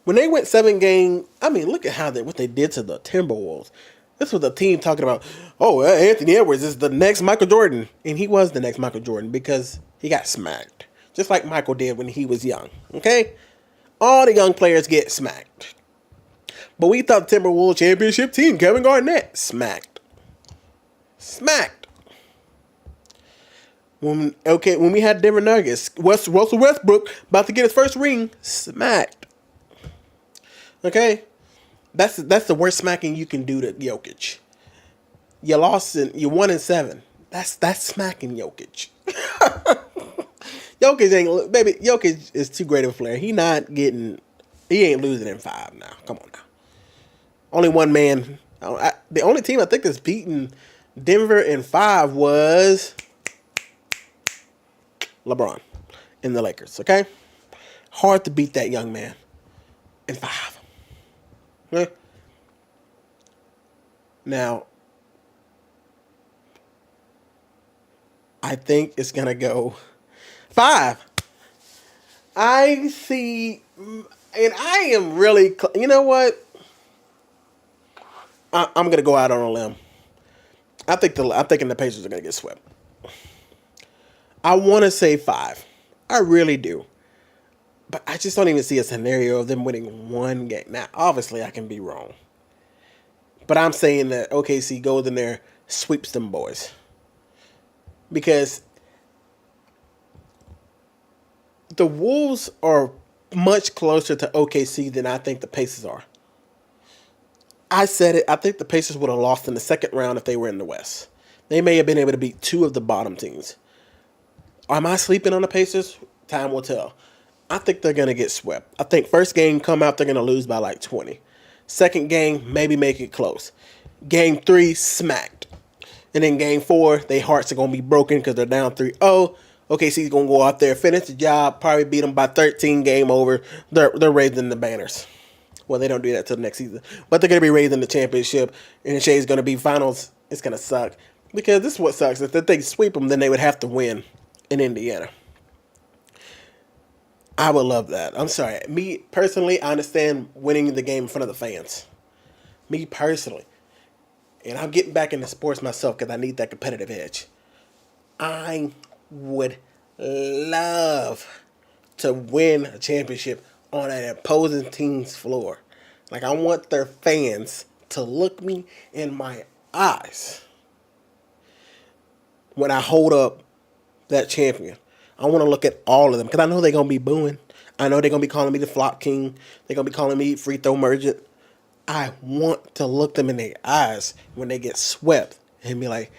When they went 7-game, I mean, look at what they did to the Timberwolves. This was a team talking about, oh, Anthony Edwards is the next Michael Jordan. And he was the next Michael Jordan because he got smacked. Just like Michael did when he was young. Okay? All the young players get smacked. But we thought the Timberwolves championship team, Kevin Garnett, smacked. Smacked. When we had Denver Nuggets, Russell Westbrook about to get his first ring, smacked. Okay? That's the worst smacking you can do to Jokic. You lost you 1-7. That's smacking Jokic. Jokic is too great of a player. He ain't losing in 5 now. Come on now. Only one man. The only team I think that's beaten Denver in 5 was LeBron and the Lakers. Okay, hard to beat that young man in 5. Okay? Now, I think it's gonna go 5. I see, and I am really. You know what? I'm gonna go out on a limb. I'm thinking the Pacers are gonna get swept. I want to say 5. I really do. But I just don't even see a scenario of them winning 1 game. Now, obviously, I can be wrong. But I'm saying that OKC goes in there, sweeps them boys. Because the Wolves are much closer to OKC than I think the Pacers are. I said it. I think the Pacers would have lost in the second round if they were in the West. They may have been able to beat 2 of the bottom teams. Am I sleeping on the Pacers? Time will tell. I think they're going to get swept. I think first game come out, they're going to lose by like 20. Second game, maybe make it close. Game 3, smacked. And then game 4, their hearts are going to be broken because they're down 3-0. OKC's going to go out there, finish the job, probably beat them by 13, game over. They're raising the banners. Well, they don't do that till the next season. But they're going to be raising the championship. And Shea's going to be finals. It's going to suck. Because this is what sucks. If they sweep them, then they would have to win in Indiana. I would love that. I'm sorry. Me, personally, I understand winning the game in front of the fans. Me, personally. And I'm getting back into sports myself because I need that competitive edge. I would love to win a championship on an opposing team's floor. Like, I want their fans to look me in my eyes when I hold up that champion. I want to look at all of them because I know they're going to be booing. I know they're going to be calling me the flop king. They're going to be calling me free throw merchant. I want to look them in their eyes when they get swept and be like,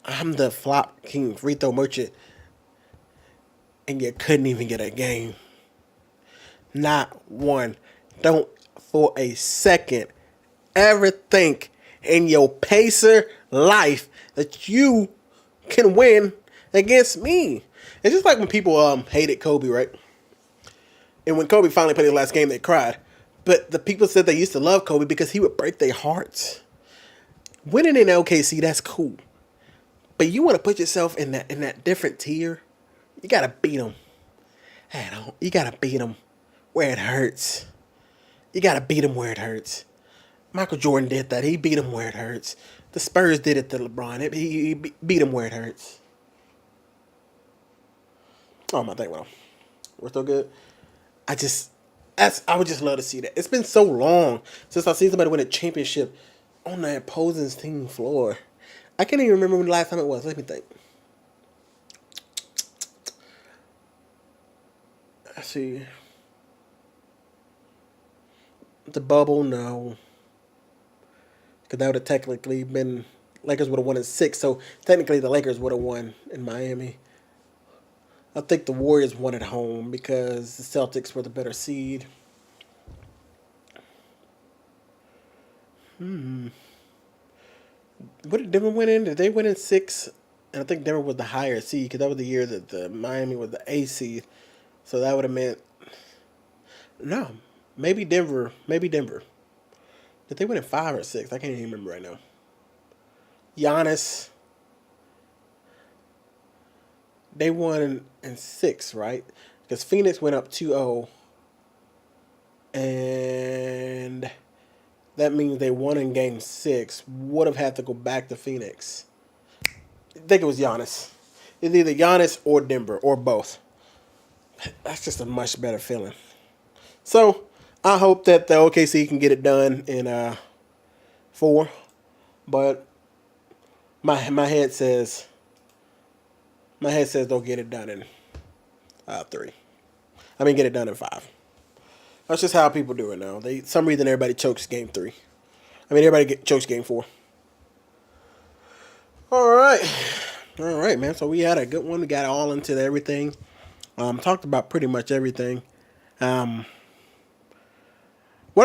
I'm the flop king, free throw merchant, and you couldn't even get a game. Not one. Don't for a second ever think in your Pacer life that you can win against me. It's just like when people hated Kobe, right? And when Kobe finally played his last game, they cried. But the people said they used to love Kobe because he would break their hearts. Winning in OKC, that's cool. But you want to put yourself in that different tier, you got to beat them. You got to beat them where it hurts. You got to beat them where it hurts. Michael Jordan did that. He beat them where it hurts. The Spurs did it to LeBron. He beat them where it hurts. Oh, my thing went off. We're still good. I would just love to see that. It's been so long since I've seen somebody win a championship on the opposing team floor. I can't even remember when the last time it was. Let me think. Let's see. the bubble? No, because that would have technically been Lakers would have won in 6. So technically, the Lakers would have won in Miami. I think the Warriors won at home because the Celtics were the better seed. What did Denver win in? Did they win in 6? And I think Denver was the higher seed because that was the year that the Miami was the A seed. So that would have meant no, maybe Denver. Maybe Denver. Did they win in 5 or 6? I can't even remember right now. Giannis. They won in 6, right? Because Phoenix went up 2-0. And that means they won in game 6. Would have had to go back to Phoenix. I think it was Giannis. It's either Giannis or Denver or both. That's just a much better feeling. So I hope that the OKC can get it done in 4. But my head says they'll get it done in 3. I mean, get it done in 5. That's just how people do it now. Some reason everybody chokes game 3. I mean, everybody chokes game 4. All right, man. So we had a good one. We got all into everything. Talked about pretty much everything. What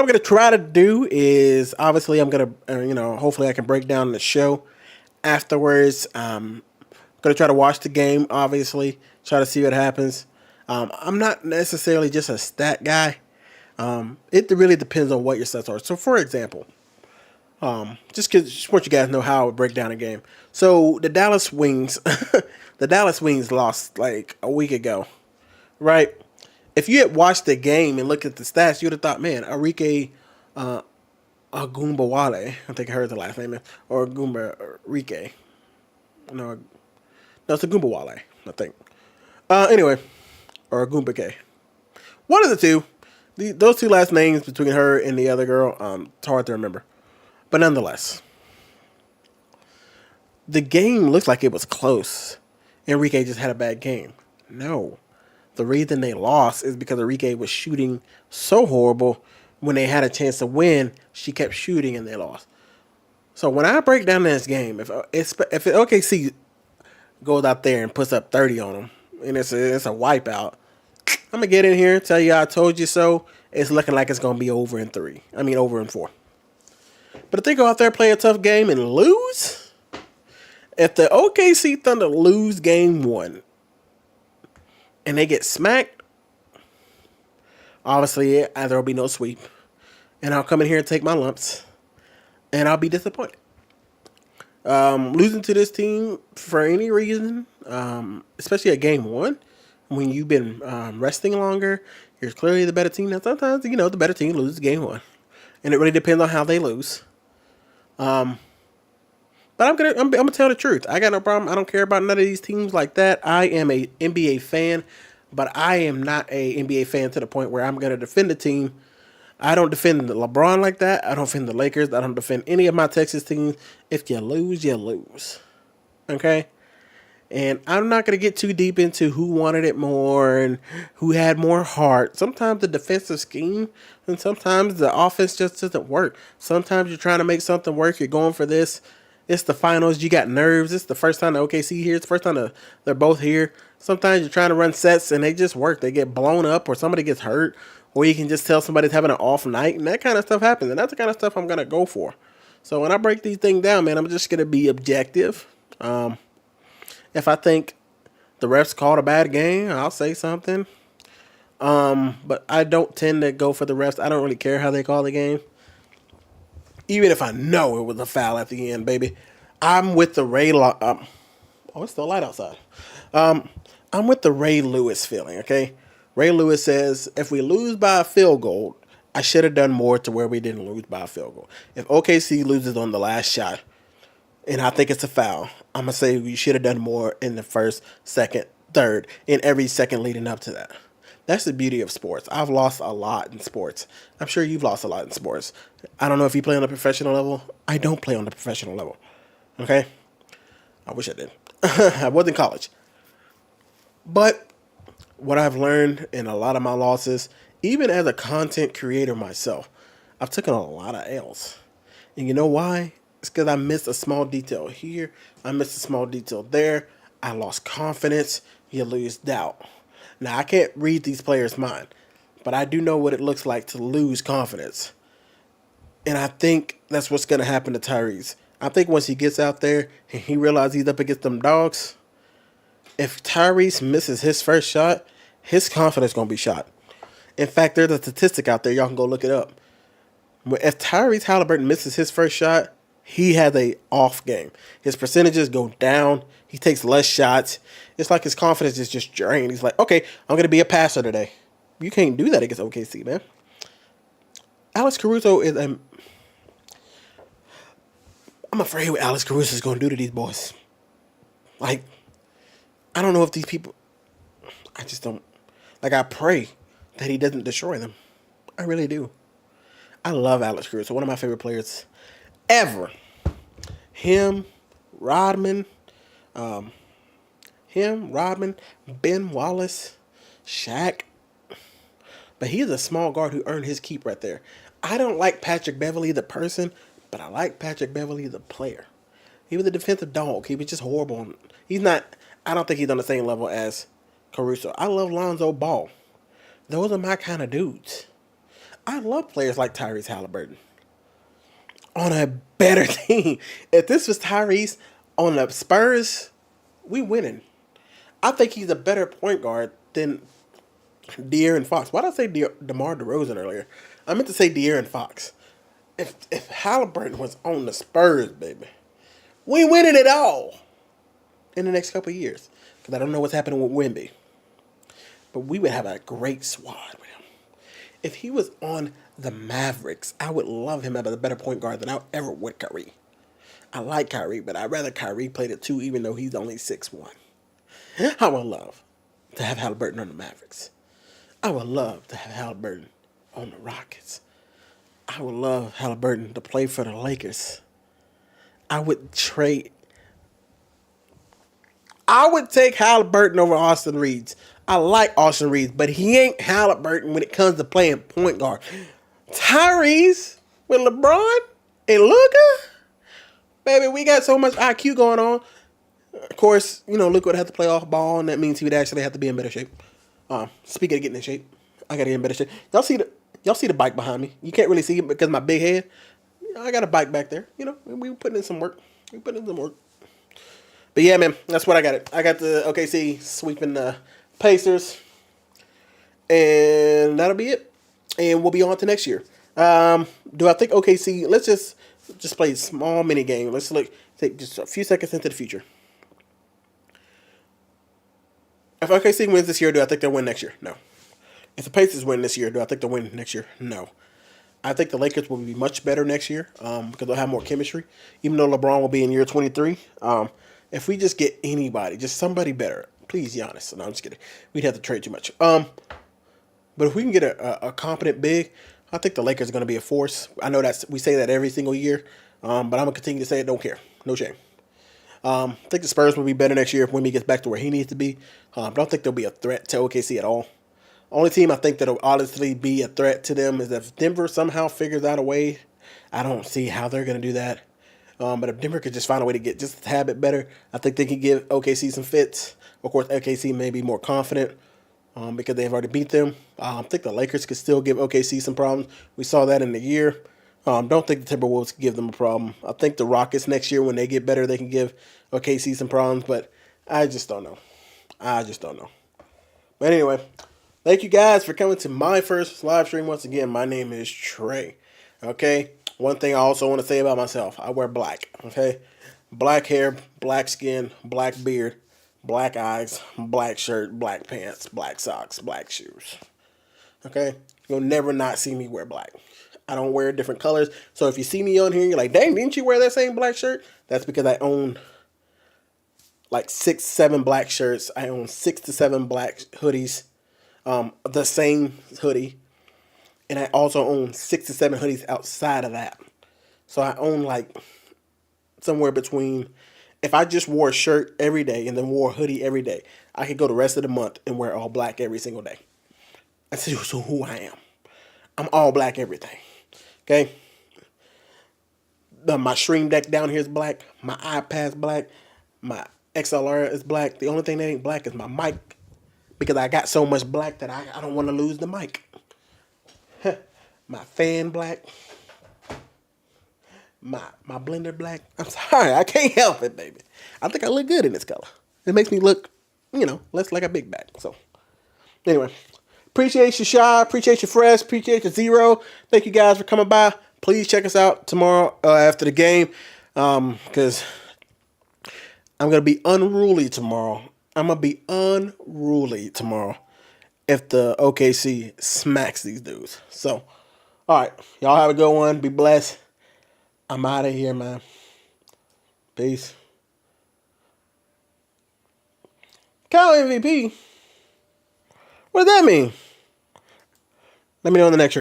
I'm gonna try to do is obviously I'm gonna hopefully I can break down the show afterwards. Gonna try to watch the game. Obviously, try to see what happens. I'm not necessarily just a stat guy. It really depends on what your stats are. So, for example, just want you guys to know how I would break down a game. So, the Dallas Wings, the Dallas Wings lost like a week ago, right? If you had watched the game and looked at the stats, you would have thought, man, Enrique Agumbawale, I think I heard the last name, or Enrique. No, it's Agumbawale, I think. Anyway, or Agumbake. One of the two. Those two last names between her and the other girl, it's hard to remember. But nonetheless, the game looks like it was close. Enrique just had a bad game. No. The reason they lost is because Enrique was shooting so horrible. When they had a chance to win, she kept shooting and they lost. So when I break down this game, if OKC goes out there and puts up 30 on them, and it's a wipeout, I'm going to get in here and tell you I told you so. It's looking like it's going to be over in 3. I mean, over in 4. But if they go out there, play a tough game, and lose, if the OKC Thunder lose game 1, and they get smacked, obviously there will be no sweep. And I'll come in here and take my lumps. And I'll be disappointed. Losing to this team for any reason, especially at game 1, when you've been resting longer, you're clearly the better team. Now sometimes, the better team loses game 1. And it really depends on how they lose. But I'm gonna tell the truth. I got no problem. I don't care about none of these teams like that. I am a NBA fan, but I am not a NBA fan to the point where I'm gonna defend the team. I don't defend LeBron like that. I don't defend the Lakers. I don't defend any of my Texas teams. If you lose, you lose. Okay? And I'm not going to get too deep into who wanted it more and who had more heart. Sometimes the defensive scheme and sometimes the offense just doesn't work. Sometimes you're trying to make something work. You're going for this. It's the finals. You got nerves. It's the first time the OKC here. It's the first time they're both here. Sometimes you're trying to run sets and they just work. They get blown up or somebody gets hurt. Or you can just tell somebody's having an off night. And that kind of stuff happens. And that's the kind of stuff I'm going to go for. So when I break these things down, man, I'm just going to be objective. If I think the refs called a bad game, I'll say something. But I don't tend to go for the refs. I don't really care how they call the game. Even if I know it was a foul at the end, baby. I'm with the it's still light outside. I'm with the Ray Lewis feeling, okay? Ray Lewis says, if we lose by a field goal, I should have done more to where we didn't lose by a field goal. If OKC loses on the last shot, and I think it's a foul, I'm going to say we should have done more in the first, second, third, in every second leading up to that. That's the beauty of sports. I've lost a lot in sports. I'm sure you've lost a lot in sports. I don't know if you play on the professional level. I don't play on the professional level. Okay? I wish I did. I was in college. But what I've learned in a lot of my losses, even as a content creator myself, I've taken a lot of L's. And you know why? It's because I missed a small detail here. I missed a small detail there. I lost confidence. You lose doubt. Now, I can't read these players' mind, but I do know what it looks like to lose confidence. And I think that's what's going to happen to Tyrese. I think once he gets out there and he realizes he's up against them dogs, if Tyrese misses his first shot, his confidence is going to be shot. In fact, there's a statistic out there. Y'all can go look it up. If Tyrese Halliburton misses his first shot, he has a off game. His percentages go down. He takes less shots. It's like his confidence is just drained. He's like, okay, I'm going to be a passer today. You can't do that against OKC, man. Alex Caruso is I'm afraid what Alex Caruso is going to do to these boys. Like, I don't know if these people, I just don't, like, I pray that he doesn't destroy them. I really do. I love Alex Caruso, one of my favorite players ever. Him, Rodman, Ben Wallace, Shaq. But he's a small guard who earned his keep right there. I don't like Patrick Beverley, the person, but I like Patrick Beverley, the player. He was a defensive dog. He was just horrible. He's not, I don't think he's on the same level as Caruso. I love Lonzo Ball. Those are my kind of dudes. I love players like Tyrese Halliburton. On a better team. If this was Tyrese on the Spurs, we winning. I think he's a better point guard than De'Aaron Fox. Why did I say DeMar DeRozan earlier? I meant to say De'Aaron Fox. If Halliburton was on the Spurs, baby, we winning it all in the next couple of years. Because I don't know what's happening with Wemby. But we would have a great squad with him. If he was on the Mavericks, I would love him as a better point guard than I ever would Kyrie. I like Kyrie, but I'd rather Kyrie play the two even though he's only 6'1". I would love to have Halliburton on the Mavericks. I would love to have Halliburton on the Rockets. I would love Halliburton to play for the Lakers. I would take Halliburton over Austin Reeves. I like Austin Reeves, but he ain't Halliburton when it comes to playing point guard. Tyrese with LeBron and Luka, baby, we got so much IQ going on. Of course, Luka would have to play off ball, and that means he would actually have to be in better shape. Speaking of getting in shape, I gotta get in better shape. Y'all see the bike behind me. You can't really see it because of my big head. I got a bike back there. We putting in some work. But yeah, man, that's what I got. I got the OKC sweeping the Pacers, and that'll be it. And we'll be on to next year. Do I think OKC? Let's just play a small mini game. Let's take just a few seconds into the future. If OKC wins this year, do I think they'll win next year? No. If the Pacers win this year, do I think they'll win next year? No. I think the Lakers will be much better next year because they'll have more chemistry, even though LeBron will be in year 23. If we just get anybody, just somebody better, please, Giannis. No, I'm just kidding. We'd have to trade too much. But if we can get a competent big, I think the Lakers are going to be a force. I know we say that every single year, but I'm going to continue to say it. Don't care. No shame. I think the Spurs will be better next year if Wemby gets back to where he needs to be. Don't think they'll be a threat to OKC at all. Only team I think that'll honestly be a threat to them is if Denver somehow figures out a way. I don't see how they're going to do that. But if Denver could just find a way to get just a tad bit better, I think they could give OKC some fits. Of course, OKC may be more confident because they've already beat them. I think the Lakers could still give OKC some problems. We saw that in the year. Don't think the Timberwolves can give them a problem. I think the Rockets next year, when they get better, they can give OKC some problems. But I just don't know. But anyway, thank you guys for coming to my first live stream. Once again, my name is Trey. Okay? One thing I also want to say about myself, I wear black. Okay? Black hair, black skin, black beard, black eyes, black shirt, black pants, black socks, black shoes. Okay? You'll never not see me wear black. I don't wear different colors. So if you see me on here, you're like, dang, didn't you wear that same black shirt? That's because I own like 6, 7 black shirts. I own 6 to 7 black hoodies. The same hoodie. And I also own 6 to 7 hoodies outside of that. So I own like somewhere between, if I just wore a shirt every day and then wore a hoodie every day, I could go the rest of the month and wear all black every single day. That's just who I am. I'm all black everything. Okay. My Stream Deck down here is black. My iPad's black. My XLR is black. The only thing that ain't black is my mic, because I got so much black that I don't want to lose the mic. My fan black. My blender black. I'm sorry, I can't help it, baby. I think I look good in this color. It makes me look, less like a big bag. So, anyway, appreciate you, Shy. Appreciate you, Fresh. Appreciate you, Zero. Thank you guys for coming by. Please check us out tomorrow after the game, because I'm gonna be unruly tomorrow. I'm gonna be unruly tomorrow if the OKC smacks these dudes. So, all right, y'all have a good one. Be blessed. I'm out of here, man. Peace. Cal MVP? What does that mean? Let me know in the next